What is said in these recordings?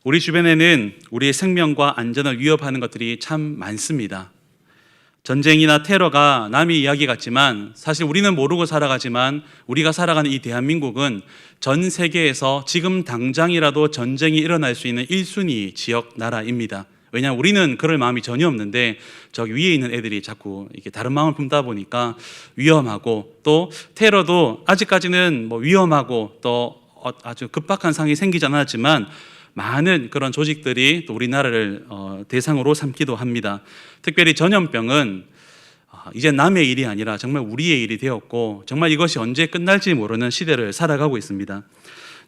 우리 주변에는 우리의 생명과 안전을 위협하는 것들이 참 많습니다. 전쟁이나 테러가 남의 이야기 같지만 사실 우리는 모르고 살아가지만 우리가 살아가는 이 대한민국은 전 세계에서 지금 당장이라도 전쟁이 일어날 수 있는 1순위 지역 나라입니다. 왜냐하면 우리는 그럴 마음이 전혀 없는데 저기 위에 있는 애들이 자꾸 이렇게 다른 마음을 품다 보니까 위험하고, 또 테러도 아직까지는 위험하고 또 아주 급박한 상황이 생기지 않았지만 많은 그런 조직들이 또 우리나라를 대상으로 삼기도 합니다. 특별히 전염병은 이제 남의 일이 아니라 정말 우리의 일이 되었고, 정말 이것이 언제 끝날지 모르는 시대를 살아가고 있습니다.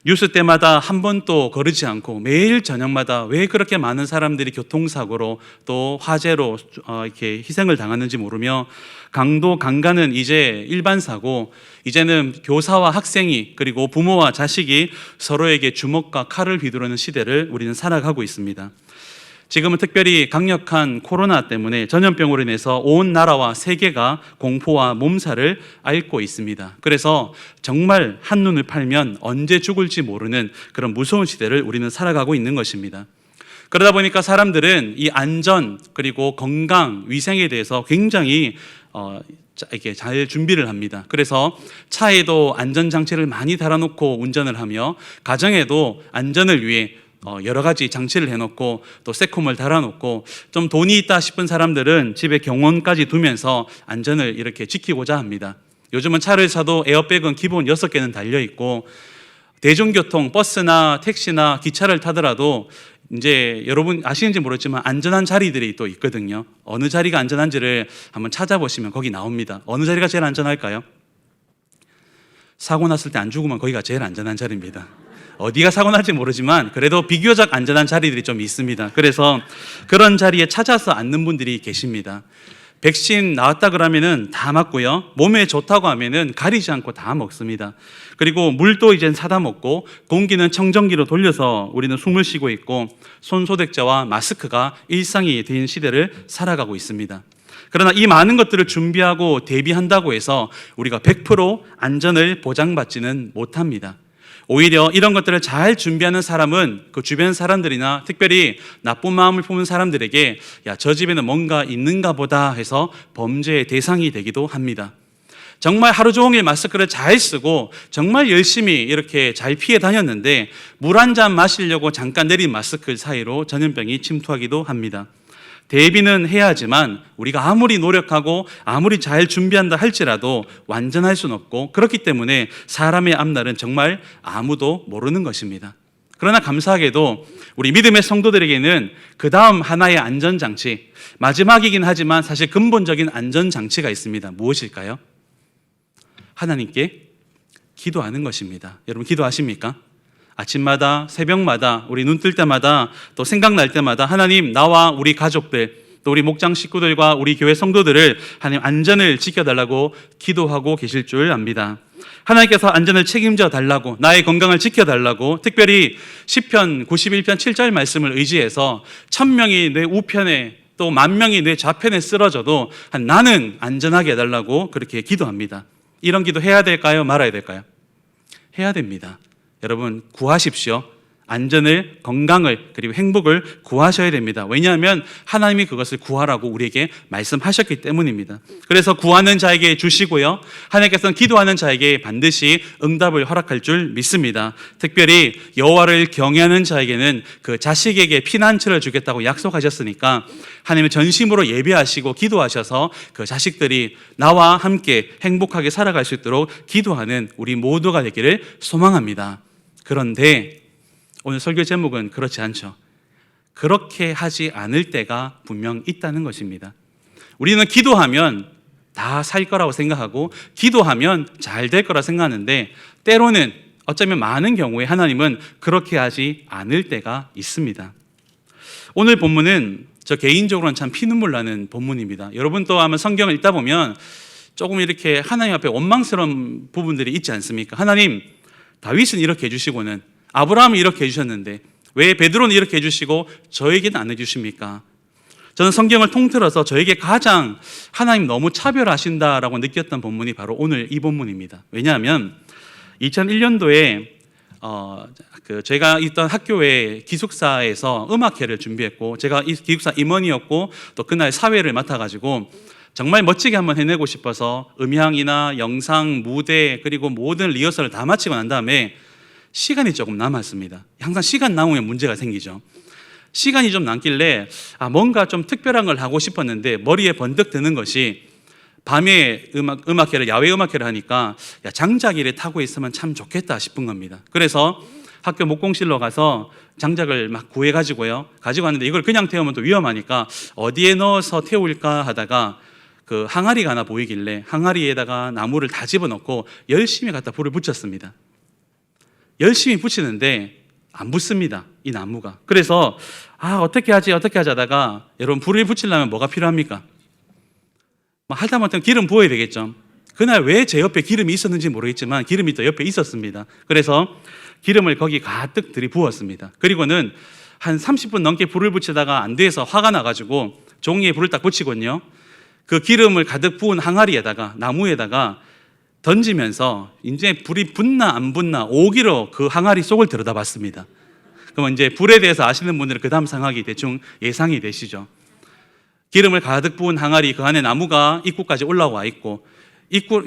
뉴스 때마다 한 번도 거르지 않고 매일 저녁마다 왜 그렇게 많은 사람들이 교통사고로 또 화재로 이렇게 희생을 당하는지 모르며, 강도 강간은 이제 일반사고, 이제는 교사와 학생이 그리고 부모와 자식이 서로에게 주먹과 칼을 휘두르는 시대를 우리는 살아가고 있습니다. 지금은 특별히 강력한 코로나 때문에 전염병으로 인해서 온 나라와 세계가 공포와 몸살을 앓고 있습니다. 그래서 정말 한눈을 팔면 언제 죽을지 모르는 그런 무서운 시대를 우리는 살아가고 있는 것입니다. 그러다 보니까 사람들은 이 안전 그리고 건강, 위생에 대해서 굉장히 이렇게 잘 준비를 합니다. 그래서 차에도 안전장치를 많이 달아놓고 운전을 하며, 가정에도 안전을 위해 여러 가지 장치를 해놓고 또 새콤을 달아놓고, 좀 돈이 있다 싶은 사람들은 집에 경호원까지 두면서 안전을 이렇게 지키고자 합니다. 요즘은 차를 사도 에어백은 기본 6개는 달려있고, 대중교통, 버스나 택시나 기차를 타더라도 이제 여러분 아시는지 모르지만 안전한 자리들이 또 있거든요. 어느 자리가 안전한지를 한번 찾아보시면 거기 나옵니다. 어느 자리가 제일 안전할까요? 사고 났을 때 안 죽으면 거기가 제일 안전한 자리입니다. 어디가 사고 날지 모르지만 그래도 비교적 안전한 자리들이 좀 있습니다. 그래서 그런 자리에 찾아서 앉는 분들이 계십니다. 백신 나왔다 그러면은 다 맞고요, 몸에 좋다고 하면은 가리지 않고 다 먹습니다. 그리고 물도 이젠 사다 먹고, 공기는 청정기로 돌려서 우리는 숨을 쉬고 있고, 손소독제와 마스크가 일상이 된 시대를 살아가고 있습니다. 그러나 이 많은 것들을 준비하고 대비한다고 해서 우리가 100% 안전을 보장받지는 못합니다. 오히려 이런 것들을 잘 준비하는 사람은 그 주변 사람들이나 특별히 나쁜 마음을 품은 사람들에게 야, 저 집에는 뭔가 있는가 보다 해서 범죄의 대상이 되기도 합니다. 정말 하루 종일 마스크를 잘 쓰고 정말 열심히 이렇게 잘 피해 다녔는데 물 한 잔 마시려고 잠깐 내린 마스크 사이로 전염병이 침투하기도 합니다. 대비는 해야 하지만 우리가 아무리 노력하고 아무리 잘 준비한다 할지라도 완전할 수는 없고, 그렇기 때문에 사람의 앞날은 정말 아무도 모르는 것입니다. 그러나 감사하게도 우리 믿음의 성도들에게는 그 다음 하나의 안전장치, 마지막이긴 하지만 사실 근본적인 안전장치가 있습니다. 무엇일까요? 하나님께 기도하는 것입니다. 여러분 기도하십니까? 아침마다, 새벽마다, 우리 눈 뜰 때마다, 또 생각날 때마다 하나님, 나와 우리 가족들, 또 우리 목장 식구들과 우리 교회 성도들을 하나님 안전을 지켜달라고 기도하고 계실 줄 압니다. 하나님께서 안전을 책임져 달라고, 나의 건강을 지켜달라고, 특별히 시편 91편 7절 말씀을 의지해서 1000명이 내 우편에 또 10,000명이 내 좌편에 쓰러져도 나는 안전하게 해달라고 그렇게 기도합니다. 이런 기도 해야 될까요? 말아야 될까요? 해야 됩니다. 여러분 구하십시오. 안전을, 건강을, 그리고 행복을 구하셔야 됩니다. 왜냐하면 하나님이 그것을 구하라고 우리에게 말씀하셨기 때문입니다. 그래서 구하는 자에게 주시고요, 하나님께서는 기도하는 자에게 반드시 응답을 허락할 줄 믿습니다. 특별히 여호와를 경외하는 자에게는 그 자식에게 피난처를 주겠다고 약속하셨으니까 하나님은 전심으로 예배하시고 기도하셔서 그 자식들이 나와 함께 행복하게 살아갈 수 있도록 기도하는 우리 모두가 되기를 소망합니다. 그런데 오늘 설교 제목은 그렇지 않죠. 그렇게 하지 않을 때가 분명 있다는 것입니다. 우리는 기도하면 다 살 거라고 생각하고 기도하면 잘 될 거라 생각하는데, 때로는 어쩌면 많은 경우에 하나님은 그렇게 하지 않을 때가 있습니다. 오늘 본문은 저 개인적으로는 참 피눈물 나는 본문입니다. 여러분 또 아마 성경을 읽다 보면 조금 이렇게 하나님 앞에 원망스러운 부분들이 있지 않습니까? 하나님, 다윗은 이렇게 해주시고는, 아브라함은 이렇게 해주셨는데 왜 베드로는 이렇게 해주시고 저에게는 안 해주십니까? 저는 성경을 통틀어서 저에게 가장 하나님 너무 차별하신다라고 느꼈던 본문이 바로 오늘 이 본문입니다. 왜냐하면 2001년도에 제가 있던 학교의 기숙사에서 음악회를 준비했고, 제가 이 기숙사 임원이었고 또 그날 사회를 맡아가지고 정말 멋지게 한번 해내고 싶어서 음향이나 영상, 무대 그리고 모든 리허설을 다 마치고 난 다음에 시간이 조금 남았습니다. 항상 시간 남으면 문제가 생기죠. 시간이 좀 남길래 뭔가 좀 특별한 걸 하고 싶었는데 머리에 번뜩 드는 것이, 밤에 음악회를, 야외 음악회를 하니까 장자기를 타고 있으면 참 좋겠다 싶은 겁니다. 그래서 학교 목공실로 가서 장작을 막 구해가지고요. 가지고 왔는데 이걸 그냥 태우면 또 위험하니까 어디에 넣어서 태울까 하다가 그 항아리가 하나 보이길래 항아리에다가 나무를 다 집어넣고 열심히 갖다 불을 붙였습니다. 열심히 붙이는데 안 붙습니다, 이 나무가. 그래서 어떻게 하지 하다가, 여러분 불을 붙이려면 뭐가 필요합니까? 하다못해 기름 부어야 되겠죠. 그날 왜 제 옆에 기름이 있었는지 모르겠지만 기름이 또 옆에 있었습니다. 그래서 기름을 거기 가득 들이부었습니다. 그리고는 한 30분 넘게 불을 붙이다가 안 돼서 화가 나가지고 종이에 불을 딱 붙이거든요. 그 기름을 가득 부은 항아리에다가, 나무에다가 던지면서 이제 불이 붙나 안 붙나 오기로 그 항아리 속을 들여다봤습니다. 그러면 이제 불에 대해서 아시는 분들은 그 다음 상황이 대충 예상이 되시죠. 기름을 가득 부은 항아리, 그 안에 나무가 입구까지 올라와 있고,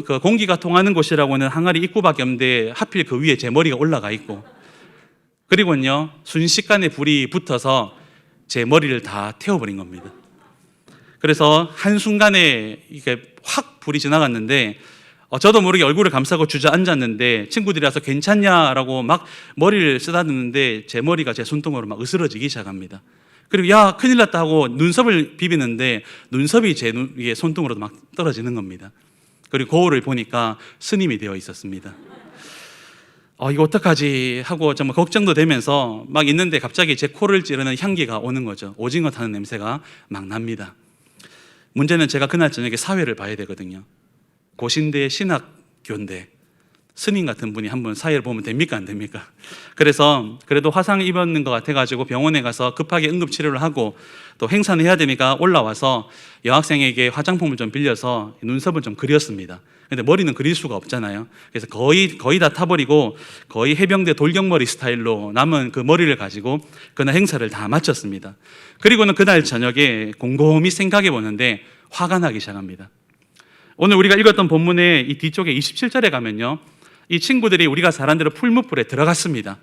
그 공기가 통하는 곳이라고는 항아리 입구밖에 없는데 하필 그 위에 제 머리가 올라가 있고, 그리고는요 순식간에 불이 붙어서 제 머리를 다 태워버린 겁니다. 그래서 한순간에 이게 확 불이 지나갔는데 저도 모르게 얼굴을 감싸고 주저앉았는데 친구들이 와서 괜찮냐라고 막 머리를 쓰다듬는데 제 머리가 제 손등으로 막 으스러지기 시작합니다. 그리고 큰일 났다 하고 눈썹을 비비는데 눈썹이 제 위에 손등으로 막 떨어지는 겁니다. 그리고 거울을 보니까 스님이 되어 있었습니다. 이거 어떡하지 하고 정말 걱정도 되면서 막 있는데 갑자기 제 코를 찌르는 향기가 오는 거죠. 오징어 타는 냄새가 막 납니다. 문제는 제가 그날 저녁에 사회를 봐야 되거든요. 고신대 신학교인데 스님 같은 분이 한번 사회를 보면 됩니까 안 됩니까? 그래서 그래도 화상 입었는 것 같아가지고 병원에 가서 급하게 응급치료를 하고 또 행사는 해야 되니까 올라와서 여학생에게 화장품을 좀 빌려서 눈썹을 좀 그렸습니다. 근데 머리는 그릴 수가 없잖아요. 그래서 거의 다 타버리고 거의 해병대 돌격머리 스타일로 남은 그 머리를 가지고 그날 행사를 다 마쳤습니다. 그리고는 그날 저녁에 곰곰이 생각해 보는데 화가 나기 시작합니다. 오늘 우리가 읽었던 본문의 이 뒤쪽에 27절에 가면요, 이 친구들이 우리가 잘한 대로 풀무불에 들어갔습니다.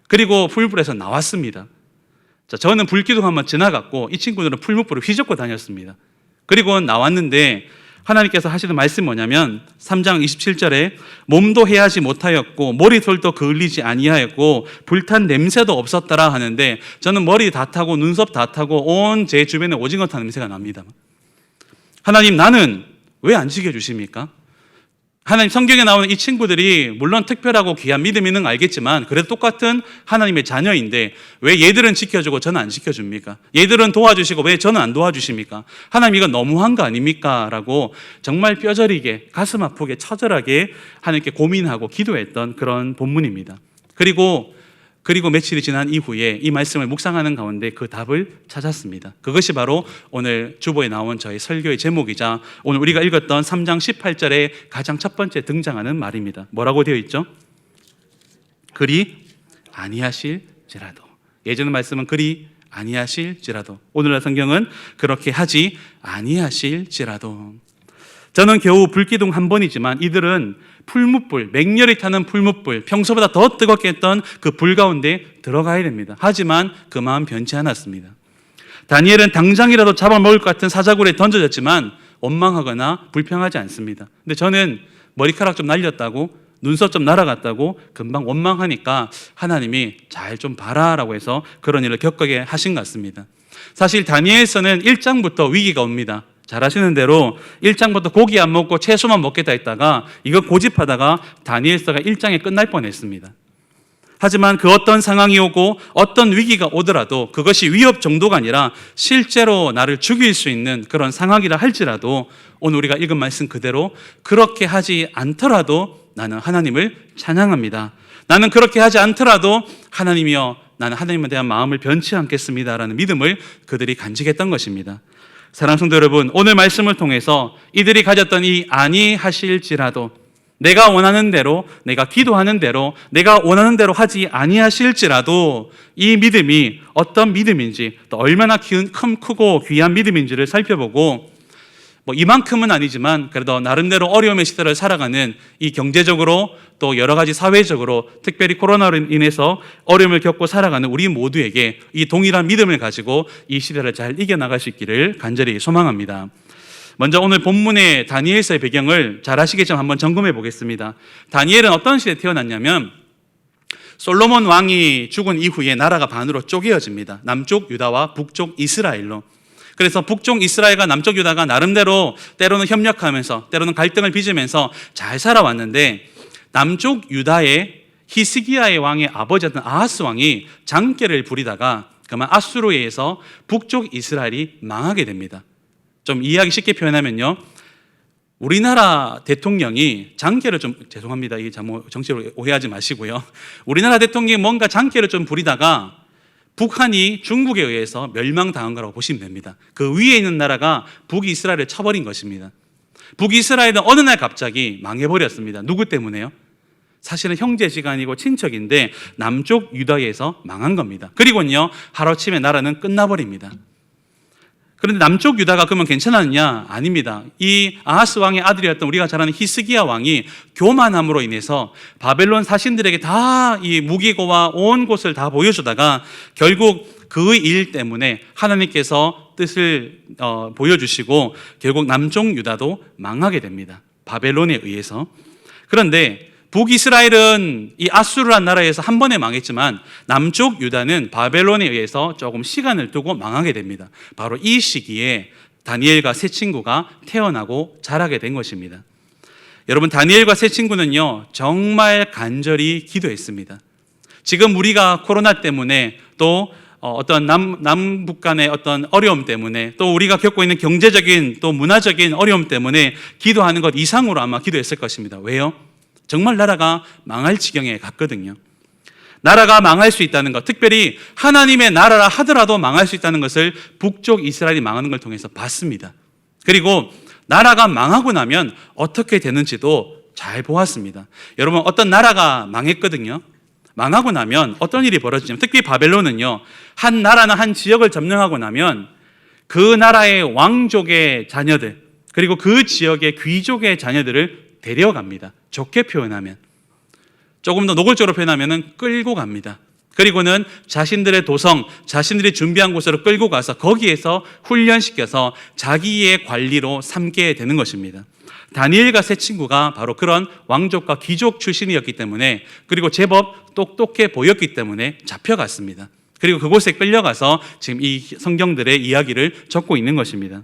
그리고 풀무불에서 나왔습니다. 저는 불기둥 한번 지나갔고 이 친구들은 풀무불을 휘젓고 다녔습니다. 그리고 나왔는데 하나님께서 하시는 말씀이 뭐냐면 3장 27절에 몸도 해하지 못하였고 머리털도 그을리지 아니하였고 불탄 냄새도 없었더라 하는데, 저는 머리 다 타고 눈썹 다 타고 온 제 주변에 오징어 탄 냄새가 납니다. 하나님, 나는 왜 안 지켜주십니까? 하나님, 성경에 나오는 이 친구들이 물론 특별하고 귀한 믿음이 있는 건 알겠지만 그래도 똑같은 하나님의 자녀인데 왜 얘들은 지켜주고 저는 안 지켜줍니까? 얘들은 도와주시고 왜 저는 안 도와주십니까? 하나님, 이건 너무한 거 아닙니까? 라고 정말 뼈저리게 가슴 아프게 처절하게 하나님께 고민하고 기도했던 그런 본문입니다. 그리고 며칠이 지난 이후에 이 말씀을 묵상하는 가운데 그 답을 찾았습니다. 그것이 바로 오늘 주보에 나온 저희 설교의 제목이자 오늘 우리가 읽었던 3장 18절에 가장 첫 번째 등장하는 말입니다. 뭐라고 되어 있죠? 그리 아니하실지라도. 예전 말씀은 그리 아니하실지라도, 오늘날 성경은 그렇게 하지 아니하실지라도. 저는 겨우 불기둥 한 번이지만 이들은 풀무불, 맹렬히 타는 풀무불, 평소보다 더 뜨겁게 했던 그 불 가운데 들어가야 됩니다. 하지만 그 마음 변치 않았습니다. 다니엘은 당장이라도 잡아먹을 것 같은 사자굴에 던져졌지만 원망하거나 불평하지 않습니다. 근데 저는 머리카락 좀 날렸다고, 눈썹 좀 날아갔다고 금방 원망하니까 하나님이 잘 좀 봐라라고 해서 그런 일을 겪게 하신 것 같습니다. 사실 다니엘서는 1장부터 위기가 옵니다. 잘 아시는 대로 1장부터 고기 안 먹고 채소만 먹겠다 했다가 이거 고집하다가 다니엘서가 1장에 끝날 뻔했습니다. 하지만 그 어떤 상황이 오고 어떤 위기가 오더라도 그것이 위협 정도가 아니라 실제로 나를 죽일 수 있는 그런 상황이라 할지라도 오늘 우리가 읽은 말씀 그대로 그렇게 하지 않더라도 나는 하나님을 찬양합니다. 나는 그렇게 하지 않더라도 하나님이여, 나는 하나님에 대한 마음을 변치 않겠습니다라는 믿음을 그들이 간직했던 것입니다. 사랑하는 성도 여러분, 오늘 말씀을 통해서 이들이 가졌던 이 아니하실지라도, 내가 원하는 대로, 내가 기도하는 대로, 내가 원하는 대로 하지 아니하실지라도 이 믿음이 어떤 믿음인지, 또 얼마나 크고 귀한 믿음인지를 살펴보고, 이만큼은 아니지만 그래도 나름대로 어려움의 시대를 살아가는 이 경제적으로 또 여러 가지 사회적으로 특별히 코로나로 인해서 어려움을 겪고 살아가는 우리 모두에게 이 동일한 믿음을 가지고 이 시대를 잘 이겨나갈 수 있기를 간절히 소망합니다. 먼저 오늘 본문의 다니엘서의 배경을 잘 아시겠지만 한번 점검해 보겠습니다. 다니엘은 어떤 시대에 태어났냐면 솔로몬 왕이 죽은 이후에 나라가 반으로 쪼개어집니다. 남쪽 유다와 북쪽 이스라엘로. 그래서 북쪽 이스라엘과 남쪽 유다가 나름대로 때로는 협력하면서 때로는 갈등을 빚으면서 잘 살아왔는데, 남쪽 유다의 히스기야의 왕의 아버지였던 아하스 왕이 장계를 부리다가 그만 아수르에 의해서 북쪽 이스라엘이 망하게 됩니다. 좀 이해하기 쉽게 표현하면요, 우리나라 대통령이 장계를 좀, 죄송합니다, 이 정치로 오해하지 마시고요, 우리나라 대통령이 뭔가 장계를 좀 부리다가 북한이 중국에 의해서 멸망당한 거라고 보시면 됩니다. 그 위에 있는 나라가 북이스라엘을 쳐버린 것입니다. 북이스라엘은 어느 날 갑자기 망해버렸습니다. 누구 때문에요? 사실은 형제지간이고 친척인데 남쪽 유다에서 망한 겁니다. 그리고는요, 하루아침에 나라는 끝나버립니다. 그런데 남쪽 유다가 그러면 괜찮았느냐? 아닙니다. 이 아하스 왕의 아들이었던 우리가 잘 아는 히스기야 왕이 교만함으로 인해서 바벨론 사신들에게 다 이 무기고와 온 곳을 다 보여주다가 결국 그 일 때문에 하나님께서 뜻을 보여주시고 결국 남쪽 유다도 망하게 됩니다. 바벨론에 의해서. 그런데 북이스라엘은 이 아수르란 나라에서 한 번에 망했지만 남쪽 유다는 바벨론에 의해서 조금 시간을 두고 망하게 됩니다. 바로 이 시기에 다니엘과 세 친구가 태어나고 자라게 된 것입니다. 여러분, 다니엘과 세 친구는요, 정말 간절히 기도했습니다. 지금 우리가 코로나 때문에 또 어떤 남북 간의 어떤 어려움 때문에 또 우리가 겪고 있는 경제적인 또 문화적인 어려움 때문에 기도하는 것 이상으로 아마 기도했을 것입니다. 왜요? 정말 나라가 망할 지경에 갔거든요. 나라가 망할 수 있다는 것, 특별히 하나님의 나라라 하더라도 망할 수 있다는 것을 북쪽 이스라엘이 망하는 걸 통해서 봤습니다. 그리고 나라가 망하고 나면 어떻게 되는지도 잘 보았습니다. 여러분, 어떤 나라가 망했거든요. 망하고 나면 어떤 일이 벌어지냐면, 특히 바벨론은요, 한 나라나 한 지역을 점령하고 나면 그 나라의 왕족의 자녀들, 그리고 그 지역의 귀족의 자녀들을 데려갑니다. 좋게 표현하면. 조금 더 노골적으로 표현하면 끌고 갑니다. 그리고는 자신들의 도성, 자신들이 준비한 곳으로 끌고 가서 거기에서 훈련시켜서 자기의 관리로 삼게 되는 것입니다. 다니엘과 세 친구가 바로 그런 왕족과 귀족 출신이었기 때문에, 그리고 제법 똑똑해 보였기 때문에 잡혀갔습니다. 그리고 그곳에 끌려가서 지금 이 성경들의 이야기를 적고 있는 것입니다.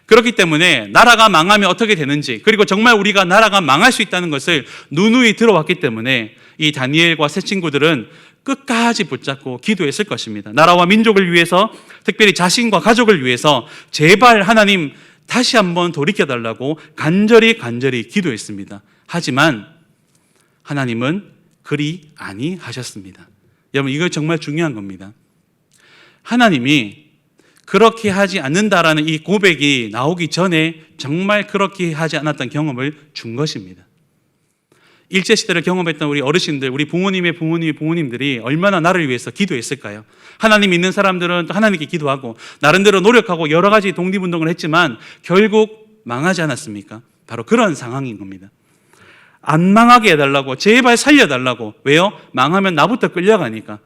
그렇기 때문에 나라가 망하면 어떻게 되는지, 그리고 정말 우리가 나라가 망할 수 있다는 것을 누누이 들어왔기 때문에 이 다니엘과 세 친구들은 끝까지 붙잡고 기도했을 것입니다. 나라와 민족을 위해서, 특별히 자신과 가족을 위해서 제발 하나님 다시 한번 돌이켜달라고 간절히 기도했습니다. 하지만 하나님은 그리 아니하셨습니다. 여러분, 이거 정말 중요한 겁니다. 하나님이 그렇게 하지 않는다라는 이 고백이 나오기 전에 정말 그렇게 하지 않았던 경험을 준 것입니다. 일제시대를 경험했던 우리 어르신들, 우리 부모님의 부모님들이 얼마나 나를 위해서 기도했을까요? 하나님 믿는 사람들은 또 하나님께 기도하고 나름대로 노력하고 여러 가지 독립운동을 했지만 결국 망하지 않았습니까? 바로 그런 상황인 겁니다. 안 망하게 해달라고, 제발 살려달라고. 왜요? 망하면 나부터 끌려가니까,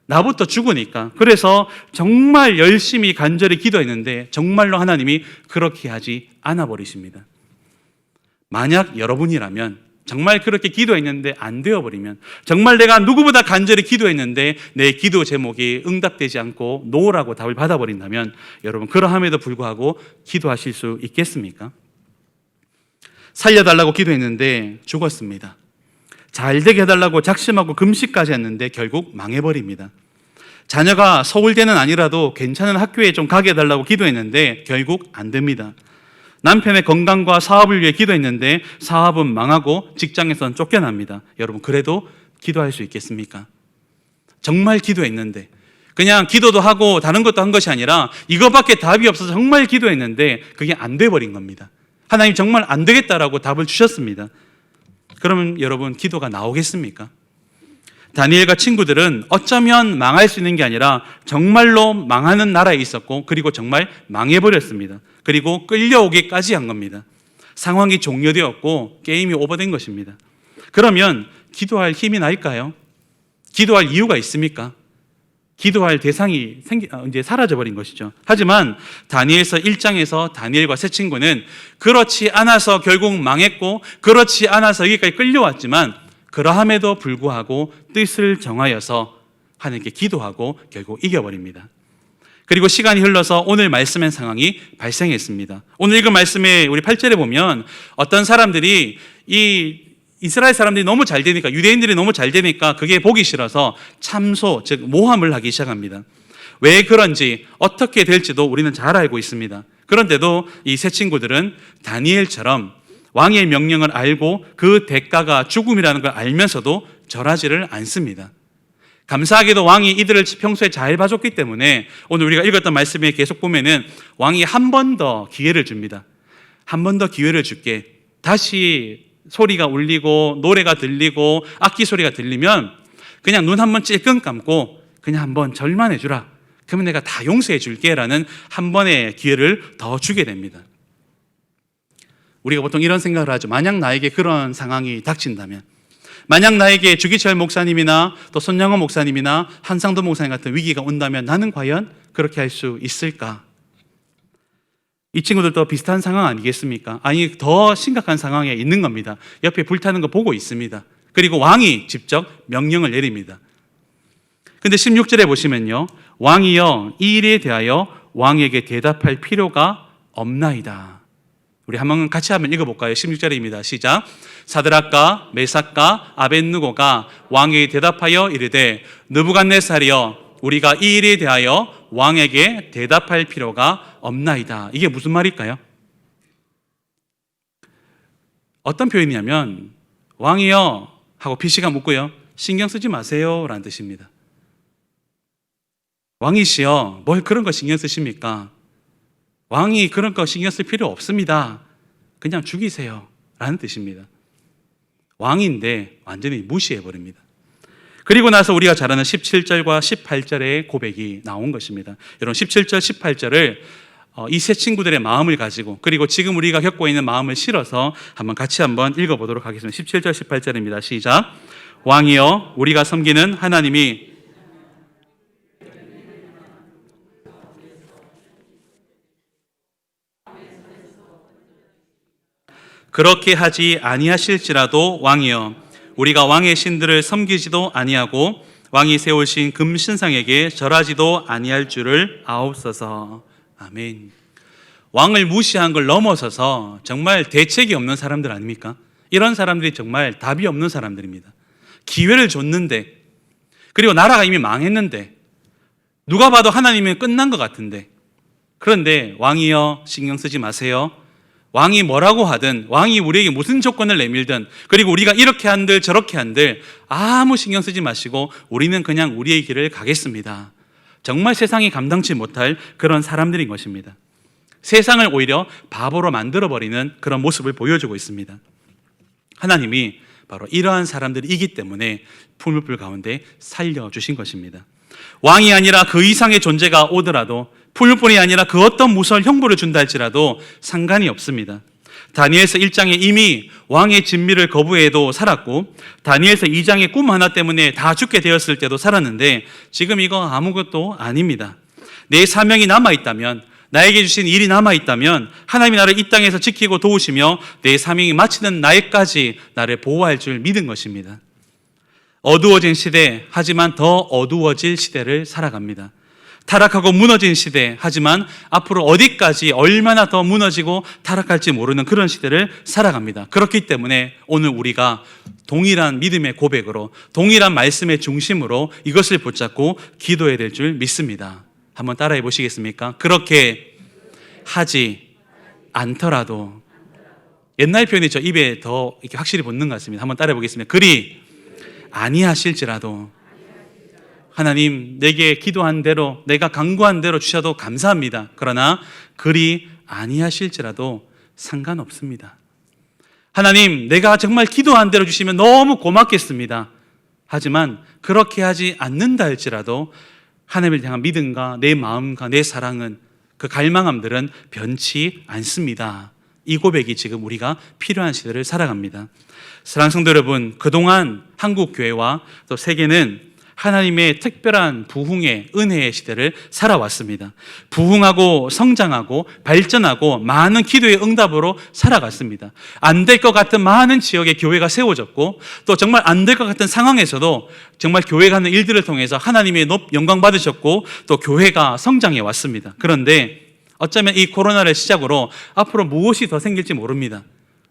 나부터 죽으니까. 그래서 정말 열심히 간절히 기도했는데 정말로 하나님이 그렇게 하지 않아 버리십니다. 만약 여러분이라면 정말 그렇게 기도했는데 안 되어버리면, 정말 내가 누구보다 간절히 기도했는데 내 기도 제목이 응답되지 않고 노라고 답을 받아버린다면 여러분, 그러함에도 불구하고 기도하실 수 있겠습니까? 살려달라고 기도했는데 죽었습니다. 잘 되게 해달라고 작심하고 금식까지 했는데 결국 망해버립니다. 자녀가 서울대는 아니라도 괜찮은 학교에 좀 가게 해달라고 기도했는데 결국 안 됩니다. 남편의 건강과 사업을 위해 기도했는데 사업은 망하고 직장에서는 쫓겨납니다. 여러분, 그래도 기도할 수 있겠습니까? 정말 기도했는데, 그냥 기도도 하고 다른 것도 한 것이 아니라 이것밖에 답이 없어서 정말 기도했는데 그게 안 돼버린 겁니다. 하나님 정말 안 되겠다라고 답을 주셨습니다. 그러면 여러분 기도가 나오겠습니까? 다니엘과 친구들은 어쩌면 망할 수 있는 게 아니라 정말로 망하는 나라에 있었고 그리고 정말 망해버렸습니다. 그리고 끌려오기까지 한 겁니다. 상황이 종료되었고 게임이 오버된 것입니다. 그러면 기도할 힘이 날까요? 기도할 이유가 있습니까? 기도할 대상이 이제 사라져버린 것이죠. 하지만 다니엘서 1장에서 다니엘과 세 친구는 그렇지 않아서 결국 망했고 그렇지 않아서 여기까지 끌려왔지만 그러함에도 불구하고 뜻을 정하여서 하나님께 기도하고 결국 이겨버립니다. 그리고 시간이 흘러서 오늘 말씀의 상황이 발생했습니다. 오늘 읽은 말씀에 우리 8절에 보면 어떤 사람들이 이 이스라엘 사람들이 너무 잘 되니까, 유대인들이 너무 잘 되니까 그게 보기 싫어서 참소, 즉 모함을 하기 시작합니다. 왜 그런지 어떻게 될지도 우리는 잘 알고 있습니다. 그런데도 이 세 친구들은 다니엘처럼 왕의 명령을 알고 그 대가가 죽음이라는 걸 알면서도 절하지를 않습니다. 감사하게도 왕이 이들을 평소에 잘 봐줬기 때문에 오늘 우리가 읽었던 말씀에 계속 보면은 왕이 한 번 더 기회를 줍니다. 한 번 더 기회를 줄게. 다시 소리가 울리고 노래가 들리고 악기 소리가 들리면 그냥 눈 한번 찔끔 감고 그냥 한번 절만 해주라. 그러면 내가 다 용서해 줄게 라는 한 번의 기회를 더 주게 됩니다. 우리가 보통 이런 생각을 하죠. 만약 나에게 그런 상황이 닥친다면, 만약 나에게 주기철 목사님이나 또 손양호 목사님이나 한상도 목사님 같은 위기가 온다면 나는 과연 그렇게 할 수 있을까? 이 친구들도 비슷한 상황 아니겠습니까? 아니, 더 심각한 상황에 있는 겁니다. 옆에 불타는 거 보고 있습니다. 그리고 왕이 직접 명령을 내립니다. 근데 16절에 보시면요, 왕이여 이 일에 대하여 왕에게 대답할 필요가 없나이다. 우리 같이 한번 읽어볼까요? 16절입니다. 시작. 사드락과 메삭과 아벳느고가 왕에게 대답하여 이르되 느부갓네살이여 우리가 이 일에 대하여 왕에게 대답할 필요가 없나이다. 이게 무슨 말일까요? 어떤 표현이냐면 왕이여 하고 피시가 묻고요, 신경 쓰지 마세요 라는 뜻입니다. 왕이시여 뭘 그런 거 신경 쓰십니까? 왕이 그런 거 신경 쓸 필요 없습니다. 그냥 죽이세요 라는 뜻입니다. 왕인데 완전히 무시해버립니다. 그리고 나서 우리가 잘 아는 17절과 18절의 고백이 나온 것입니다. 여러분 17절, 18절을 이 세 친구들의 마음을 가지고 그리고 지금 우리가 겪고 있는 마음을 실어서 같이 한번 읽어보도록 하겠습니다. 17절, 18절입니다. 시작. 왕이여 우리가 섬기는 하나님이 그렇게 하지 아니하실지라도 왕이여 우리가 왕의 신들을 섬기지도 아니하고 왕이 세우신 금신상에게 절하지도 아니할 줄을 아옵소서. 아멘. 왕을 무시한 걸 넘어서서 정말 대책이 없는 사람들 아닙니까? 이런 사람들이 정말 답이 없는 사람들입니다. 기회를 줬는데, 그리고 나라가 이미 망했는데, 누가 봐도 하나님은 끝난 것 같은데, 그런데 왕이여 신경 쓰지 마세요. 왕이 뭐라고 하든, 왕이 우리에게 무슨 조건을 내밀든, 그리고 우리가 이렇게 한들 저렇게 한들 아무 신경 쓰지 마시고 우리는 그냥 우리의 길을 가겠습니다. 정말 세상이 감당치 못할 그런 사람들인 것입니다. 세상을 오히려 바보로 만들어버리는 그런 모습을 보여주고 있습니다. 하나님이 바로 이러한 사람들이기 때문에 풀무불 가운데 살려주신 것입니다. 왕이 아니라 그 이상의 존재가 오더라도, 풀무불이 아니라 그 어떤 무서운 형벌을 준다 할지라도 상관이 없습니다. 다니엘서 1장에 이미 왕의 진미를 거부해도 살았고, 다니엘서 2장의 꿈 하나 때문에 다 죽게 되었을 때도 살았는데, 지금 이거 아무것도 아닙니다. 내 사명이 남아있다면, 나에게 주신 일이 남아있다면 하나님이 나를 이 땅에서 지키고 도우시며 내 사명이 마치는 날까지 나를 보호할 줄 믿은 것입니다. 어두워진 시대, 하지만 더 어두워질 시대를 살아갑니다. 타락하고 무너진 시대, 하지만 앞으로 어디까지 얼마나 더 무너지고 타락할지 모르는 그런 시대를 살아갑니다. 그렇기 때문에 오늘 우리가 동일한 믿음의 고백으로, 동일한 말씀의 중심으로 이것을 붙잡고 기도해야 될 줄 믿습니다. 한번 따라해 보시겠습니까? 그렇게 하지 않더라도, 옛날 표현이죠. 입에 더 이렇게 확실히 붙는 것 같습니다. 한번 따라해 보겠습니다. 그리 아니하실지라도, 하나님 내게 기도한 대로, 내가 간구한 대로 주셔도 감사합니다. 그러나 그리 아니하실지라도 상관없습니다. 하나님, 내가 정말 기도한 대로 주시면 너무 고맙겠습니다. 하지만 그렇게 하지 않는다 할지라도 하나님을 향한 믿음과 내 마음과 내 사랑은, 그 갈망함들은 변치 않습니다. 이 고백이 지금 우리가 필요한 시대를 살아갑니다. 사랑하는 성도 여러분, 그동안 한국 교회와 또 세계는 하나님의 특별한 부흥의 은혜의 시대를 살아왔습니다. 부흥하고 성장하고 발전하고 많은 기도의 응답으로 살아갔습니다. 안 될 것 같은 많은 지역에 교회가 세워졌고, 또 정말 안 될 것 같은 상황에서도 정말 교회가 하는 일들을 통해서 하나님의 영광 받으셨고, 또 교회가 성장해 왔습니다. 그런데 어쩌면 이 코로나를 시작으로 앞으로 무엇이 더 생길지 모릅니다.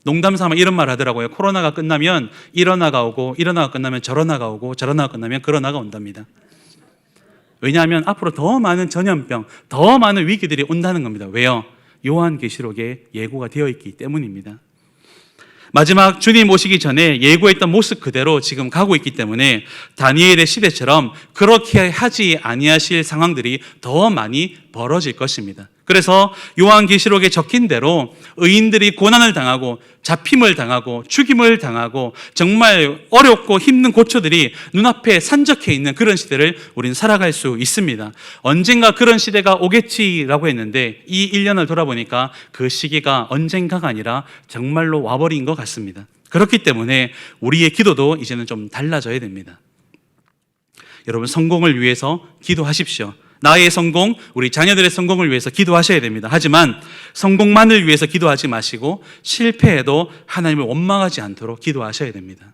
농담삼아 이런 말 하더라고요. 코로나가 끝나면 이러나가 오고, 이러나가 끝나면 저러나가 오고, 저러나가 끝나면 그러나가 온답니다. 왜냐하면 앞으로 더 많은 전염병, 더 많은 위기들이 온다는 겁니다. 왜요? 요한계시록에 예고가 되어 있기 때문입니다. 마지막 주님 오시기 전에 예고했던 모습 그대로 지금 가고 있기 때문에 다니엘의 시대처럼 그렇게 하지 아니하실 상황들이 더 많이 벌어질 것입니다. 그래서 요한계시록에 적힌 대로 의인들이 고난을 당하고 잡힘을 당하고 죽임을 당하고 정말 어렵고 힘든 고초들이 눈앞에 산적해 있는 그런 시대를 우리는 살아갈 수 있습니다. 언젠가 그런 시대가 오겠지라고 했는데 이 1년을 돌아보니까 그 시기가 언젠가가 아니라 정말로 와버린 것 같습니다. 그렇기 때문에 우리의 기도도 이제는 좀 달라져야 됩니다. 여러분, 성공을 위해서 기도하십시오. 나의 성공, 우리 자녀들의 성공을 위해서 기도하셔야 됩니다. 하지만 성공만을 위해서 기도하지 마시고 실패해도 하나님을 원망하지 않도록 기도하셔야 됩니다.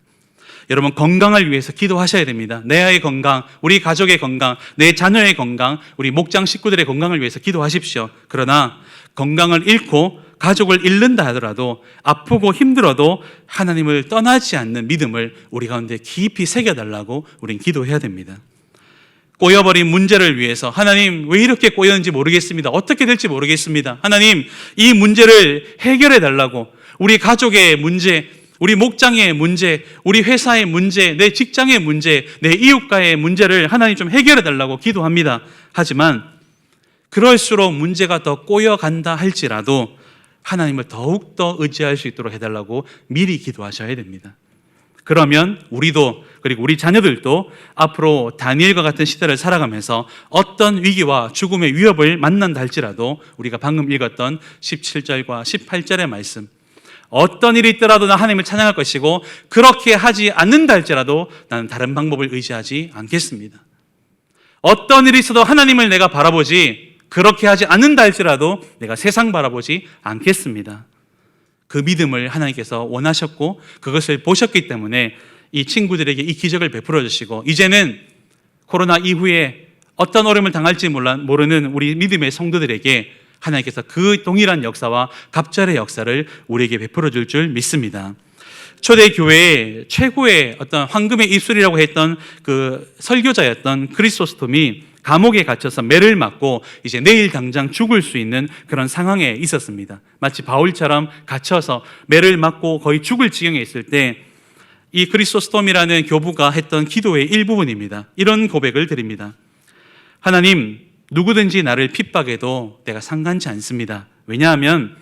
여러분, 건강을 위해서 기도하셔야 됩니다. 내 아이의 건강, 우리 가족의 건강, 내 자녀의 건강, 우리 목장 식구들의 건강을 위해서 기도하십시오. 그러나 건강을 잃고 가족을 잃는다 하더라도, 아프고 힘들어도 하나님을 떠나지 않는 믿음을 우리 가운데 깊이 새겨달라고 우린 기도해야 됩니다. 꼬여버린 문제를 위해서, 하나님 왜 이렇게 꼬였는지 모르겠습니다. 어떻게 될지 모르겠습니다. 하나님, 이 문제를 해결해 달라고. 우리 가족의 문제, 우리 목장의 문제, 우리 회사의 문제, 내 직장의 문제, 내 이웃과의 문제를 하나님 좀 해결해 달라고 기도합니다. 하지만 그럴수록 문제가 더 꼬여간다 할지라도 하나님을 더욱더 의지할 수 있도록 해달라고 미리 기도하셔야 됩니다. 그러면 우리도, 그리고 우리 자녀들도 앞으로 다니엘과 같은 시대를 살아가면서 어떤 위기와 죽음의 위협을 만난다 할지라도 우리가 방금 읽었던 17절과 18절의 말씀, 어떤 일이 있더라도 나 하나님을 찬양할 것이고 그렇게 하지 않는다 할지라도 나는 다른 방법을 의지하지 않겠습니다. 어떤 일이 있어도 하나님을 내가 바라보지, 그렇게 하지 않는다 할지라도 내가 세상 바라보지 않겠습니다. 그 믿음을 하나님께서 원하셨고 그것을 보셨기 때문에 이 친구들에게 이 기적을 베풀어 주시고, 이제는 코로나 이후에 어떤 어려움을 당할지 모르는 우리 믿음의 성도들에게 하나님께서 그 동일한 역사와 갑절의 역사를 우리에게 베풀어 줄 줄 믿습니다. 초대교회의 최고의 어떤 황금의 입술이라고 했던 그 설교자였던 크리소스톰이 감옥에 갇혀서 매를 맞고 이제 내일 당장 죽을 수 있는 그런 상황에 있었습니다. 마치 바울처럼 갇혀서 매를 맞고 거의 죽을 지경에 있을 때 이 크리소스톰이라는 교부가 했던 기도의 일부분입니다. 이런 고백을 드립니다. 하나님, 누구든지 나를 핍박해도 내가 상관치 않습니다. 왜냐하면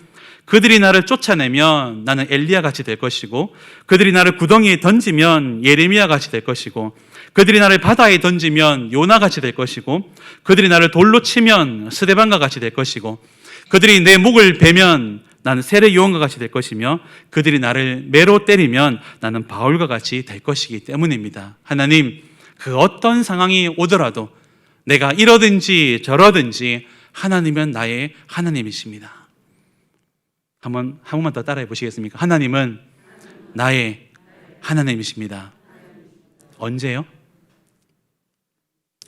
그들이 나를 쫓아내면 나는 엘리야 같이 될 것이고, 그들이 나를 구덩이에 던지면 예레미야 같이 될 것이고, 그들이 나를 바다에 던지면 요나 같이 될 것이고, 그들이 나를 돌로 치면 스데반과 같이 될 것이고, 그들이 내 목을 베면 나는 세례 요한과 같이 될 것이며, 그들이 나를 매로 때리면 나는 바울과 같이 될 것이기 때문입니다. 하나님, 그 어떤 상황이 오더라도 내가 이러든지 저러든지 하나님은 나의 하나님이십니다. 한 번만 더 따라해 보시겠습니까? 하나님은 나의 하나님이십니다. 언제요?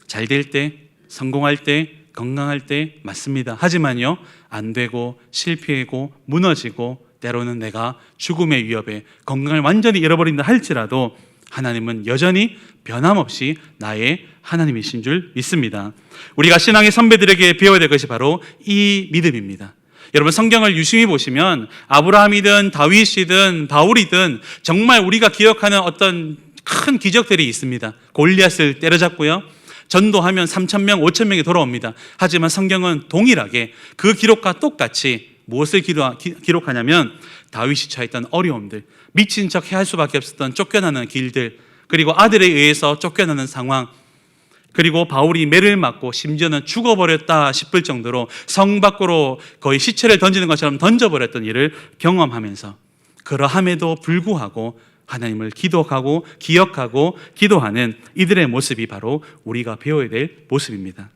잘 될 때, 성공할 때, 건강할 때 맞습니다. 하지만요, 안 되고 실패하고 무너지고 때로는 내가 죽음의 위협에 건강을 완전히 잃어버린다 할지라도 하나님은 여전히 변함없이 나의 하나님이신 줄 믿습니다. 우리가 신앙의 선배들에게 배워야 될 것이 바로 이 믿음입니다. 여러분, 성경을 유심히 보시면 아브라함이든 다윗이든 바울이든 정말 우리가 기억하는 어떤 큰 기적들이 있습니다. 골리앗을 때려잡고요, 전도하면 3,000명, 5,000명이 돌아옵니다. 하지만 성경은 동일하게 그 기록과 똑같이 무엇을 기록하냐면 다윗이 처했던 어려움들, 미친 척 해야 할 수밖에 없었던 쫓겨나는 길들, 그리고 아들에 의해서 쫓겨나는 상황, 그리고 바울이 매를 맞고 심지어는 죽어버렸다 싶을 정도로 성 밖으로 거의 시체를 던지는 것처럼 던져버렸던 일을 경험하면서 그러함에도 불구하고 하나님을 기도하고 기억하고 기도하는 이들의 모습이 바로 우리가 배워야 될 모습입니다.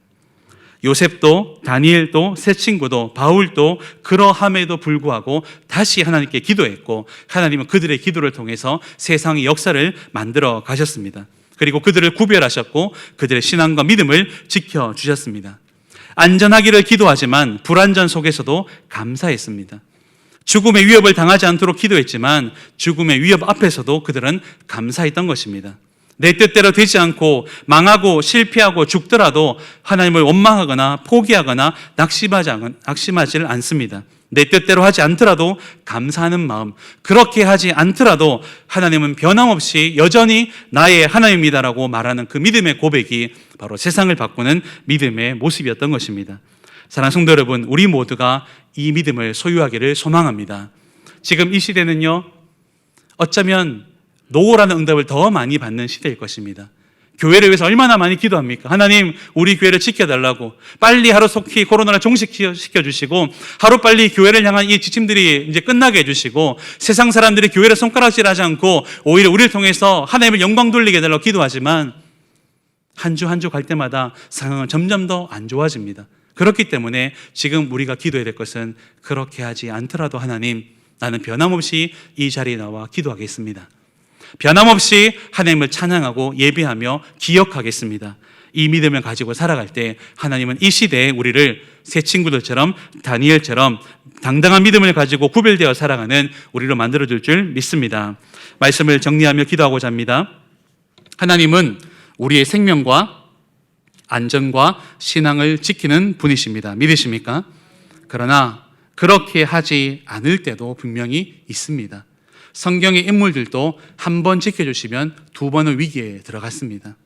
요셉도 다니엘도 세 친구도 바울도 그러함에도 불구하고 다시 하나님께 기도했고 하나님은 그들의 기도를 통해서 세상의 역사를 만들어 가셨습니다. 그리고 그들을 구별하셨고 그들의 신앙과 믿음을 지켜주셨습니다. 안전하기를 기도하지만 불안전 속에서도 감사했습니다. 죽음의 위협을 당하지 않도록 기도했지만 죽음의 위협 앞에서도 그들은 감사했던 것입니다. 내 뜻대로 되지 않고 망하고 실패하고 죽더라도 하나님을 원망하거나 포기하거나 낙심하지를 않습니다. 내 뜻대로 하지 않더라도 감사하는 마음, 그렇게 하지 않더라도 하나님은 변함없이 여전히 나의 하나님이다라고 말하는 그 믿음의 고백이 바로 세상을 바꾸는 믿음의 모습이었던 것입니다. 사랑하는 성도 여러분, 우리 모두가 이 믿음을 소유하기를 소망합니다. 지금 이 시대는요, 어쩌면 노라는 응답을 더 많이 받는 시대일 것입니다. 교회를 위해서 얼마나 많이 기도합니까? 하나님, 우리 교회를 지켜달라고, 빨리 하루속히 코로나를 종식시켜주시고 하루빨리 교회를 향한 이 지침들이 이제 끝나게 해주시고 세상 사람들이 교회를 손가락질하지 않고 오히려 우리를 통해서 하나님을 영광 돌리게 해달라고 기도하지만 한 주 한 주 갈 때마다 상황은 점점 더 안 좋아집니다. 그렇기 때문에 지금 우리가 기도해야 될 것은 그렇게 하지 않더라도 하나님, 나는 변함없이 이 자리에 나와 기도하겠습니다. 변함없이 하나님을 찬양하고 예배하며 기억하겠습니다. 이 믿음을 가지고 살아갈 때 하나님은 이 시대에 우리를 새 친구들처럼 다니엘처럼 당당한 믿음을 가지고 구별되어 살아가는 우리로 만들어줄 줄 믿습니다. 말씀을 정리하며 기도하고자 합니다. 하나님은 우리의 생명과 안전과 신앙을 지키는 분이십니다. 믿으십니까? 그러나 그렇게 하지 않을 때도 분명히 있습니다. 성경의 인물들도 한 번 지켜주시면 두 번은 위기에 들어갔습니다.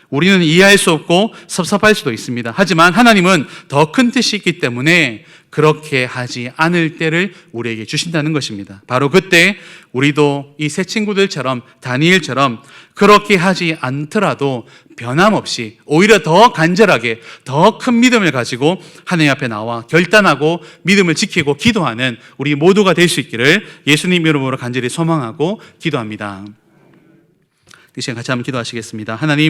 우리는 이해할 수 없고 섭섭할 수도 있습니다. 하지만 하나님은 더 큰 뜻이 있기 때문에 그렇게 하지 않을 때를 우리에게 주신다는 것입니다. 바로 그때 우리도 이 새 친구들처럼 다니엘처럼 그렇게 하지 않더라도 변함없이 오히려 더 간절하게 더 큰 믿음을 가지고 하나님 앞에 나와 결단하고 믿음을 지키고 기도하는 우리 모두가 될 수 있기를 예수님 이름으로 간절히 소망하고 기도합니다. 이 시간 같이 한번 기도하시겠습니다. 하나님,